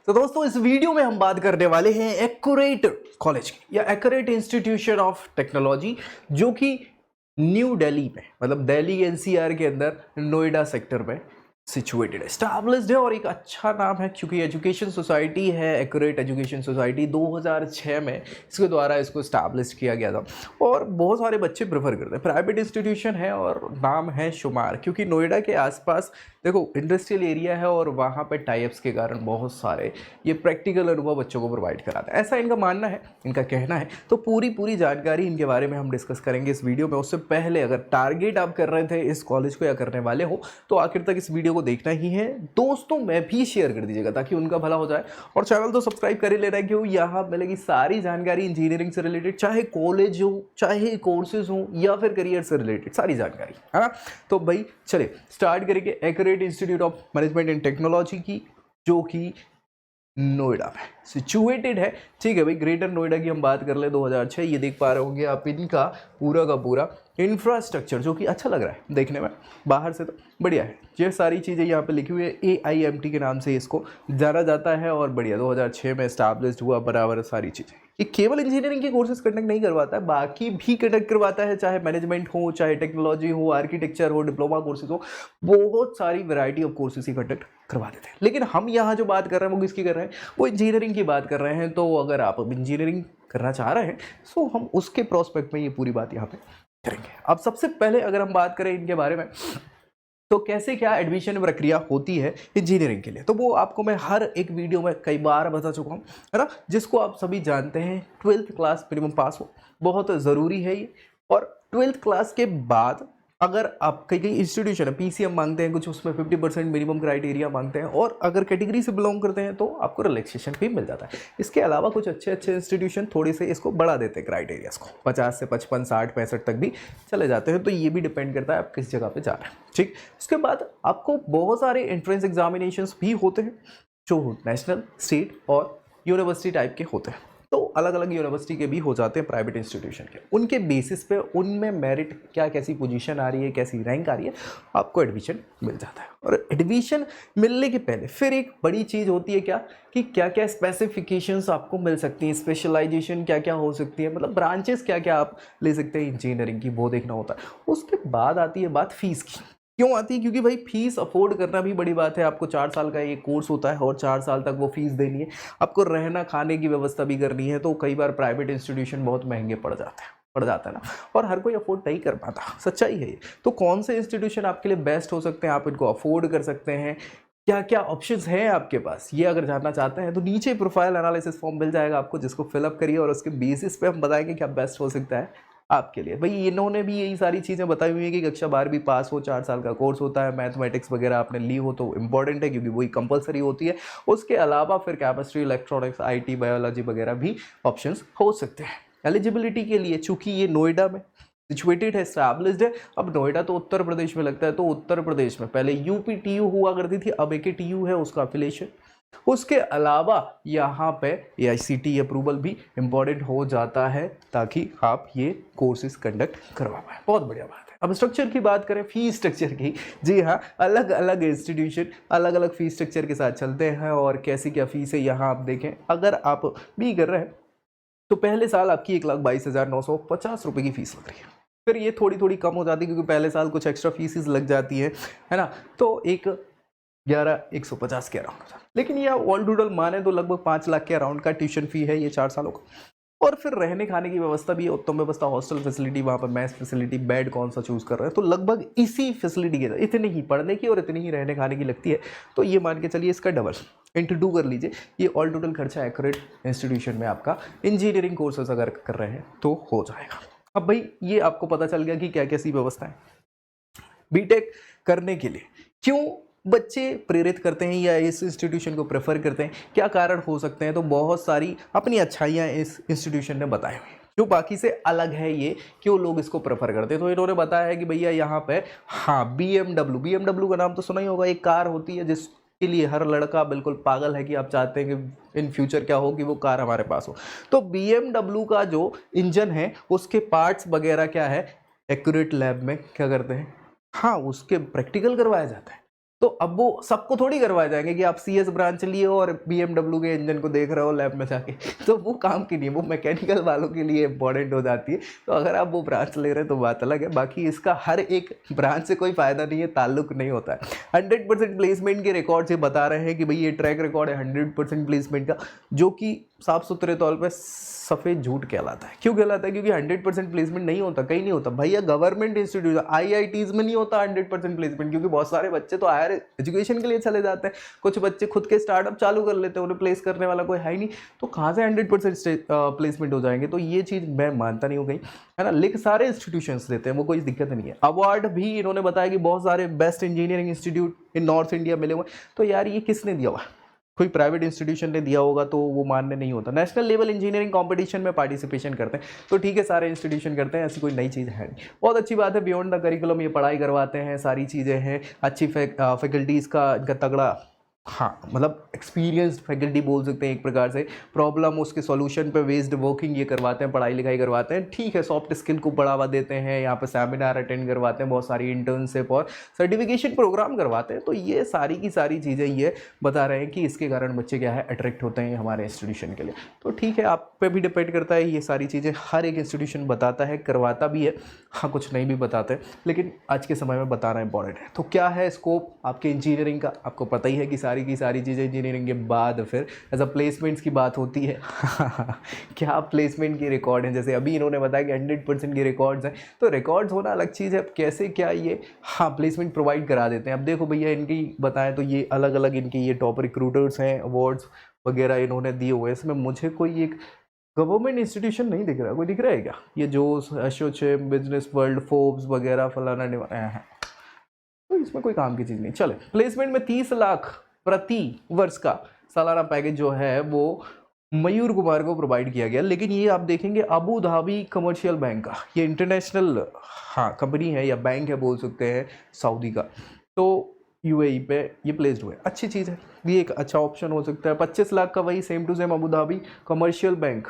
तो दोस्तों इस वीडियो में हम बात करने वाले हैं एक्यूरेट कॉलेज की या एक्यूरेट इंस्टीट्यूशन ऑफ टेक्नोलॉजी जो कि न्यू दिल्ली में मतलब दिल्ली एनसीआर के अंदर नोएडा सेक्टर में सिचुएटेड है, स्टैब्लिश्ड है और एक अच्छा नाम है क्योंकि एजुकेशन सोसाइटी है। एक्यूरेट एजुकेशन सोसाइटी 2006 में इसके द्वारा इसको स्टैब्लिश किया गया था और बहुत सारे बच्चे प्रेफर करते हैं। प्राइवेट इंस्टीट्यूशन है और नाम है शुमार क्योंकि नोएडा के आसपास देखो इंडस्ट्रियल एरिया है और वहाँ पे टाइप्स के कारण बहुत सारे ये प्रैक्टिकल अनुभव बच्चों को प्रोवाइड कराता है, ऐसा इनका मानना है, इनका कहना है। तो पूरी जानकारी इनके बारे में हम डिस्कस करेंगे इस वीडियो में। उससे पहले अगर टारगेट आप कर रहे थे इस कॉलेज को या करने वाले हो तो आखिर तक इस वीडियो को देखना ही है। दोस्तों में भी शेयर कर दीजिएगा ताकि उनका भला हो जाए और चैनल तो सब्सक्राइब कर ही लेना है क्योंकि यहाँ मिलेगी सारी जानकारी इंजीनियरिंग से रिलेटेड, चाहे कॉलेज हो चाहे कोर्सेज हो या फिर करियर से रिलेटेड सारी जानकारी, है ना। तो भाई चले स्टार्ट करेंगे accurate institute of management and technology की जो कि नोएडा में सिचुएटेड है। ठीक है भाई, ग्रेटर नोएडा की हम बात कर ले 2006। ये देख पा रहे होंगे आप इनका पूरा का पूरा इंफ्रास्ट्रक्चर जो कि अच्छा लग रहा है देखने में, बाहर से तो बढ़िया है। ये सारी चीज़ें यहाँ पे लिखी हुई है, AIMT के नाम से इसको जाना जाता है और बढ़िया 2006 में एस्टैब्लिश्ड हुआ, बराबर सारी चीज़ें। ये केवल इंजीनियरिंग के कोर्सेज कंडक्ट नहीं करवाता है, बाकी भी कंडक्ट करवाता है, चाहे मैनेजमेंट हो, चाहे टेक्नोलॉजी हो, आर्किटेक्चर हो, डिप्लोमा कोर्सेज हो, बहुत सारी variety of courses he conduct करवा देते हैं। लेकिन हम यहाँ जो बात कर रहे हैं वो किसकी कर रहे हैं, वो इंजीनियरिंग की बात कर रहे हैं। तो अगर आप इंजीनियरिंग करना चाह रहे हैं तो हम उसके प्रोस्पेक्ट में ये पूरी बात यहाँ पे करेंगे। अब सबसे पहले अगर हम बात करें इनके बारे में तो कैसे क्या एडमिशन प्रक्रिया होती है इंजीनियरिंग के लिए, तो वो आपको मैं हर एक वीडियो में कई बार बता चुका हूँ, है ना। जिसको आप सभी जानते हैं 12th क्लास मिनिमम पास हो, बहुत ज़रूरी है ये। और 12th क्लास के बाद अगर आप कई इंस्टीट्यूशन है PCM मांगते हैं कुछ, उसमें 50% मिनिमम क्राइटेरिया मांगते हैं और अगर कैटेगरी से बिलोंग करते हैं तो आपको रिलैक्सेशन भी मिल जाता है। इसके अलावा कुछ अच्छे इंस्टीट्यूशन थोड़े से इसको बढ़ा देते हैं क्राइटेरियाज को, 50 से 55 60 65 तक भी चले जाते हैं। तो ये भी डिपेंड करता है आप किस जगह पे जा रहे हैं। ठीक, उसके बाद आपको बहुत सारे एंट्रेंस एग्जामिनेशंस भी होते हैं जो नेशनल, स्टेट और यूनिवर्सिटी टाइप के होते हैं। तो अलग अलग यूनिवर्सिटी के भी हो जाते हैं प्राइवेट इंस्टीट्यूशन के, उनके बेसिस पे उनमें मेरिट क्या, कैसी पोजीशन आ रही है, कैसी रैंक आ रही है, आपको एडमिशन मिल जाता है। और एडमिशन मिलने के पहले फिर एक बड़ी चीज़ होती है क्या कि क्या क्या स्पेसिफिकेशंस आपको मिल सकती हैं, स्पेशलाइजेशन क्या क्या हो सकती है, मतलब ब्रांचेस क्या क्या आप ले सकते हैं इंजीनियरिंग की, वो देखना होता है। उसके बाद आती है बात फीस की। क्यों आती है, क्योंकि भाई फीस अफोर्ड करना भी बड़ी बात है। आपको 4 साल का ये कोर्स होता है और 4 साल तक वो फीस देनी है, आपको रहना खाने की व्यवस्था भी करनी है। तो कई बार प्राइवेट इंस्टीट्यूशन बहुत महंगे पड़ जाता है ना, और हर कोई अफोर्ड नहीं कर पाता, सच्चाई है ये। तो कौन से इंस्टीट्यूशन आपके लिए बेस्ट हो सकते हैं, आप इनको अफोर्ड कर सकते हैं, क्या क्या ऑप्शंस हैं आपके पास, ये अगर जानना चाहते हैं तो नीचे प्रोफाइल एनालिसिस फॉर्म मिल जाएगा आपको, जिसको फिलअप करिए और उसके बेसिस पे हम बताएंगे क्या बेस्ट हो सकता है आपके लिए। भाई इन्होंने भी यही सारी चीज़ें बताई हुई है कि कक्षा 12वीं पास हो, 4 साल का कोर्स होता है, मैथमेटिक्स वगैरह आपने ली हो तो इंपॉर्टेंट है क्योंकि वही कंपलसरी होती है। उसके अलावा फिर केमिस्ट्री, इलेक्ट्रॉनिक्स, IT, बायोलॉजी वगैरह भी ऑप्शंस हो सकते हैं। एलिजिबिलिटी के लिए चूंकि ये नोएडा में सिचुएटेड है, एस्टैब्लिश्ड है। अब नोएडा तो उत्तर प्रदेश में लगता है, तो उत्तर प्रदेश में पहले UPTU हुआ करती थी, अब AKTU है उसका अफिलिएशन। उसके अलावा यहाँ पे AICTE अप्रूवल भी इम्पॉर्टेंट हो जाता है ताकि आप ये कोर्सेज कंडक्ट करवा पाए। बहुत बढ़िया बात है। अब स्ट्रक्चर की बात करें, फीस स्ट्रक्चर की, जी हाँ, अलग अलग इंस्टीट्यूशन अलग अलग फीस स्ट्रक्चर के साथ चलते हैं और कैसी क्या फीस है यहाँ आप देखें। अगर आप भी कर रहे हैं तो पहले साल आपकी 1,22,950 रुपये की फीस लग रही है। फिर ये थोड़ी कम हो जाती है क्योंकि पहले साल कुछ एक्स्ट्रा फीसेस लग जाती है ना। तो एक 11,150 के अराउंड होता है। लेकिन ये ऑल टोटल माने तो लगभग 5 लाख के अराउंड का ट्यूशन फी है ये 4 सालों का। और फिर रहने खाने की व्यवस्था भी है, उत्तम व्यवस्था, हॉस्टल फैसिलिटी, वहाँ पर मैथ फैसिलिटी, बेड कौन सा चूज़ कर रहे हैं, तो लगभग इसी फैसिलिटी के इतनी ही पढ़ने की और इतनी ही रहने खाने की लगती है। तो ये मान के चलिए इसका डबल इंटू 2 कर लीजिए, ये ऑल टोटल खर्चा एक्यूरेट इंस्टीट्यूशन में आपका इंजीनियरिंग कोर्सेज अगर कर रहे हैं तो हो जाएगा। अब भाई ये आपको पता चल गया कि क्या कैसी व्यवस्था है बीटेक करने के लिए, क्यों बच्चे प्रेरित करते हैं या इस इंस्टीट्यूशन को प्रेफर करते हैं, क्या कारण हो सकते हैं। तो बहुत सारी अपनी अच्छाइयाँ इस इंस्टीट्यूशन ने बताई हुई जो बाकी से अलग है, ये क्यों लोग इसको प्रेफर करते हैं। तो इन्होंने बताया है कि भैया यहाँ पे हाँ BMW का नाम तो सुना ही होगा, एक कार होती है जिसके लिए हर लड़का बिल्कुल पागल है कि आप चाहते हैं कि इन फ्यूचर क्या हो कि वो कार हमारे पास हो। तो BMW का जो इंजन है उसके पार्ट्स वगैरह क्या है, एक्यूरेट लैब में क्या करते हैं, हाँ उसके प्रैक्टिकल करवाया जाता है। तो अब वो सबको थोड़ी करवाए जाएंगे कि आप CS ब्रांच लिए हो और BMW के इंजन को देख रहे हो लैब में जाके, तो वो काम की नहीं है, वो मैकेनिकल वालों के लिए इंपॉर्टेंट हो जाती है। तो अगर आप वो ब्रांच ले रहे हैं तो बात अलग है, बाकी इसका हर एक ब्रांच से कोई फ़ायदा नहीं है, ताल्लुक नहीं होता है। 100% प्लेसमेंट के रिकॉर्ड से बता रहे हैं कि भाई ये ट्रैक रिकॉर्ड है 100% प्लेसमेंट का, जो कि साफ सुथरे तौर पर सफ़ेद झूठ कहलाता है। क्यों कहलाता है? क्योंकि 100% प्लेसमेंट नहीं होता, कहीं नहीं होता भैया। गवर्नमेंट इंस्टीट्यूट IITs में नहीं होता 100% प्लेसमेंट, क्योंकि बहुत सारे बच्चे तो हायर एजुकेशन के लिए चले जाते हैं, कुछ बच्चे खुद के स्टार्टअप चालू कर लेते हैं, उन्हें प्लेस करने वाला कोई है ही नहीं, तो कहाँ से 100% प्लेसमेंट हो जाएंगे? तो ये चीज़ मैं मानता नहीं हो गई है ना। लिख सारे इंस्टीट्यूशंस देते हैं, वो कोई दिक्कत नहीं है। अवार्ड भी इन्होंने बताया कि बहुत सारे बेस्ट इंजीनियरिंग इंस्टीट्यूट इन नॉर्थ इंडिया मिले हुए, तो यार ये किसने दिया हुआ? कोई प्राइवेट इंस्टीट्यूशन ने दिया होगा तो वो मान्य नहीं होता। नेशनल लेवल इंजीनियरिंग कंपटीशन में पार्टिसिपेशन करते हैं, तो ठीक है सारे इंस्टीट्यूशन करते हैं, ऐसी कोई नई चीज़ है नहीं। बहुत अच्छी बात है, बियॉन्ड द करिकुलम ये पढ़ाई करवाते हैं, सारी चीज़ें हैं, अच्छी फैकल्टीज़ का इनका तगड़ा, हाँ मतलब एक्सपीरियंस्ड फैकल्टी बोल सकते हैं एक प्रकार से। प्रॉब्लम उसके सॉल्यूशन पे बेस्ड वर्किंग ये करवाते हैं, पढ़ाई लिखाई करवाते हैं, ठीक है। सॉफ्ट स्किल को बढ़ावा देते हैं, यहाँ पे सेमिनार अटेंड करवाते हैं, बहुत सारी इंटर्नशिप और सर्टिफिकेशन प्रोग्राम करवाते हैं। तो ये सारी की सारी चीज़ें ये बता रहे हैं कि इसके कारण बच्चे क्या है अट्रैक्ट होते हैं हमारे इंस्टीट्यूशन के लिए। तो ठीक है, आप पे भी डिपेंड करता है, ये सारी चीज़ें हर एक इंस्टीट्यूशन बताता है, करवाता भी है, हाँ कुछ नहीं भी बताते हैं, लेकिन आज के समय में बताना इंपॉर्टेंट है। तो क्या है स्कोप आपके इंजीनियरिंग का? आपको पता ही है कि सारी की सारी चीज़ें इंजीनियरिंग के बाद फिर एज अ प्लेसमेंट्स की बात होती है। क्या प्लेसमेंट की रिकॉर्ड है? जैसे अभी इन्होंने बताया कि 100% के रिकॉर्ड्स हैं, तो रिकॉर्ड्स होना अलग चीज़ है। अब कैसे क्या ये हाँ प्लेसमेंट प्रोवाइड करा देते हैं। अब देखो भैया इनकी बताएं तो ये अलग अलग इनके ये टॉप रिक्रूटर्स हैं, अवार्ड्स वगैरह इन्होंने दिए हुए हैं। इसमें मुझे कोई एक गवर्नमेंट इंस्टीट्यूशन नहीं दिख रहा। कोई दिख रहा है क्या? ये जोस, एसोचैम, बिजनेस वर्ल्ड, फोर्ब्स वगैरह फलाना है, तो इसमें कोई काम की चीज़ नहीं। चले, प्लेसमेंट में 30 लाख प्रति वर्ष का सालाना पैकेज जो है वो मयूर कुमार को प्रोवाइड किया गया। लेकिन ये आप देखेंगे अबू धाबी कमर्शियल बैंक का, ये इंटरनेशनल हाँ कंपनी है या बैंक है बोल सकते हैं सऊदी का, तो UAE पे ये प्लेस्ड हुए, अच्छी चीज़ है, ये एक अच्छा ऑप्शन हो सकता है। 25 लाख का वही same to same Abu Dhabi Commercial Bank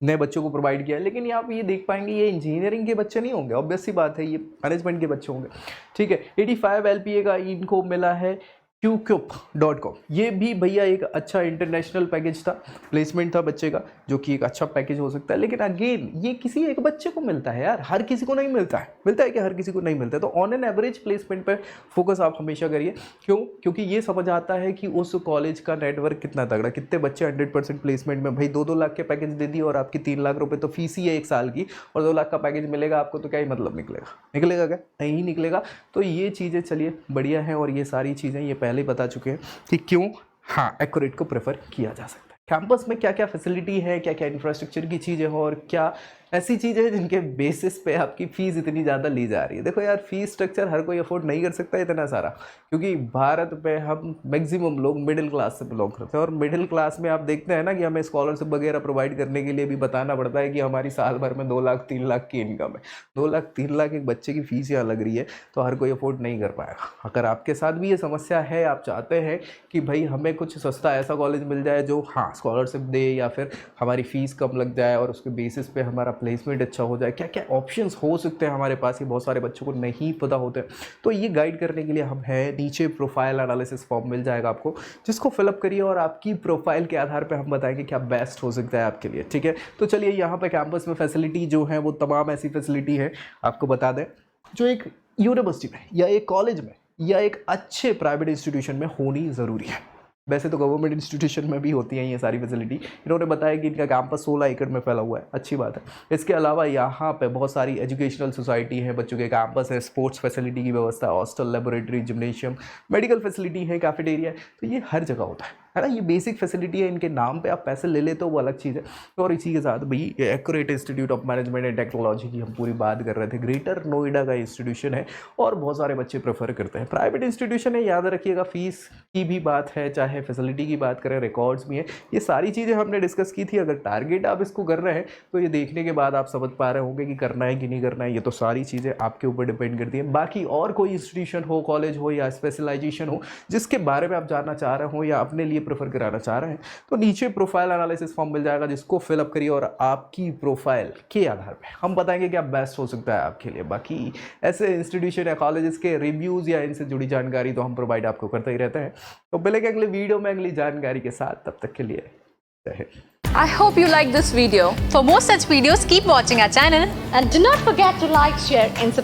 नए बच्चों को प्रोवाइड किया है। लेकिन आप ये देख पाएंगे ये इंजीनियरिंग के बच्चे नहीं होंगे, ऑब्वियस सी बात है, ये मैनेजमेंट के बच्चे होंगे, ठीक है। 85 LPA का इनको मिला है QCUP.com। ये भी भैया एक अच्छा इंटरनेशनल पैकेज था, प्लेसमेंट था बच्चे का, जो कि एक अच्छा पैकेज हो सकता है। लेकिन अगेन ये किसी एक बच्चे को मिलता है यार, हर किसी को नहीं मिलता है। मिलता है कि हर किसी को नहीं मिलता है। तो ऑन एन एवरेज प्लेसमेंट पे फोकस आप हमेशा करिए। क्यों? क्योंकि ये समझ आता है कि उस कॉलेज का नेटवर्क कितना तगड़ा, कितने बच्चे 100% प्लेसमेंट में। भाई 2-2 लाख के पैकेज दे दिए और आपकी 3 लाख रुपये तो फीस ही है 1 साल की, और 2 लाख का पैकेज मिलेगा आपको, तो क्या ही मतलब निकलेगा क्या? नहीं निकलेगा। तो ये चीज़ें चलिए बढ़िया है, और ये सारी चीज़ें ये पहले ही बता चुके हैं कि क्यों हाँ एक्यूरेट को प्रेफर किया जा सकता है। कैंपस में क्या क्या फैसिलिटी है, क्या क्या इंफ्रास्ट्रक्चर की चीज़ें हैं, और क्या ऐसी चीज़ें हैं जिनके बेसिस पे आपकी फ़ीस इतनी ज़्यादा ली जा रही है। देखो यार, फीस स्ट्रक्चर हर कोई अफोर्ड नहीं कर सकता इतना सारा, क्योंकि भारत में हम मैक्सिमम लोग मिडिल क्लास से बिलोंग करते हैं, और मिडिल क्लास में आप देखते हैं ना कि हमें स्कॉलरशिप वगैरह प्रोवाइड करने के लिए भी बताना पड़ता है कि हमारी साल भर में 2 लाख 3 लाख की इनकम है। 2 लाख 3 लाख एक बच्चे की फ़ीस यहाँ लग रही है, तो हर कोई अफोर्ड नहीं कर पाएगा। अगर आपके साथ भी ये समस्या है, आप चाहते हैं कि भाई हमें कुछ सस्ता ऐसा कॉलेज मिल जाए जो हाँ स्कॉलरशिप दे, या फिर हमारी फ़ीस कम लग जाए और उसके बेसिस पे हमारा प्लेसमेंट अच्छा हो जाए, क्या क्या ऑप्शंस हो सकते हैं हमारे पास, ये बहुत सारे बच्चों को नहीं पता होते। तो ये गाइड करने के लिए हम हैं, नीचे प्रोफाइल एनालिसिस फॉर्म मिल जाएगा आपको, जिसको फिलअप करिए और आपकी प्रोफाइल के आधार पे हम बताएंगे क्या बेस्ट हो सकता है आपके लिए, ठीक है। तो चलिए, यहाँ पे कैंपस में फैसिलिटी जो है वो तमाम ऐसी फैसिलिटी है, आपको बता दें, जो एक यूनिवर्सिटी में या एक कॉलेज में या एक अच्छे प्राइवेट इंस्टीट्यूशन में होनी ज़रूरी है। वैसे तो गवर्नमेंट इंस्टीट्यूशन में भी होती हैं ये सारी फैसिलिटी। इन्होंने बताया कि इनका कैंपस 16 एकड़ में फैला हुआ है, अच्छी बात है। इसके अलावा यहाँ पे बहुत सारी एजुकेशनल सोसाइटी है, बच्चों के कैंपस है, स्पोर्ट्स फैसिलिटी की व्यवस्था, hostel, laboratory, gymnasium, medical facility है, कैफेटेरिया है, तो ये हर जगह होता है ना। ये बेसिक फैसिलिटी है, इनके नाम पे आप पैसे ले लेते हो वो अलग चीज़ है। और इसी के साथ भाई accurate institute of management and technology की हम पूरी बात कर रहे थे, ग्रेटर नोएडा का इंस्टीट्यूशन है और बहुत सारे बच्चे प्रेफर करते हैं। प्राइवेट इंस्टीट्यूशन है, याद रखिएगा, फीस की भी बात है, चाहे फैसिलिटी की बात करें, रिकॉर्ड्स भी हैं, ये सारी चीज़ें हमने डिस्कस की थी। अगर टारगेट आप इसको कर रहे हैं तो ये देखने के बाद आप समझ पा रहे होंगे कि करना है कि नहीं करना है। ये तो सारी चीज़ें आपके ऊपर डिपेंड करती है। बाकी और कोई इंस्टीट्यूशन हो, कॉलेज हो या स्पेशलाइजेशन हो, जिसके बारे में आप जानना चाह रहे हो या अपने लिए प्रेफर कराना चाह रहे हैं तो नीचे प्रोफाइल एनालिसिस फॉर्म मिल जाएगा, जिसको फिलअप करिए और आपकी प्रोफाइल के आधार पे हम बताएंगे कि आप बेस्ट हो सकता है आपके लिए। बाकी ऐसे इंस्टीट्यूशन या कॉलेजेस के रिव्यूज़ या इनसे जुड़ी जानकारी तो हम प्रोवाइड आपको करते ही रहते हैं। तो मिलेंगे अगले वीडियो में अगली जानकारी के साथ, तब तक के लिए जय Hind. I hope you like this video. For more such videos, keep watching our channel. And do not forget to like, share and subscribe.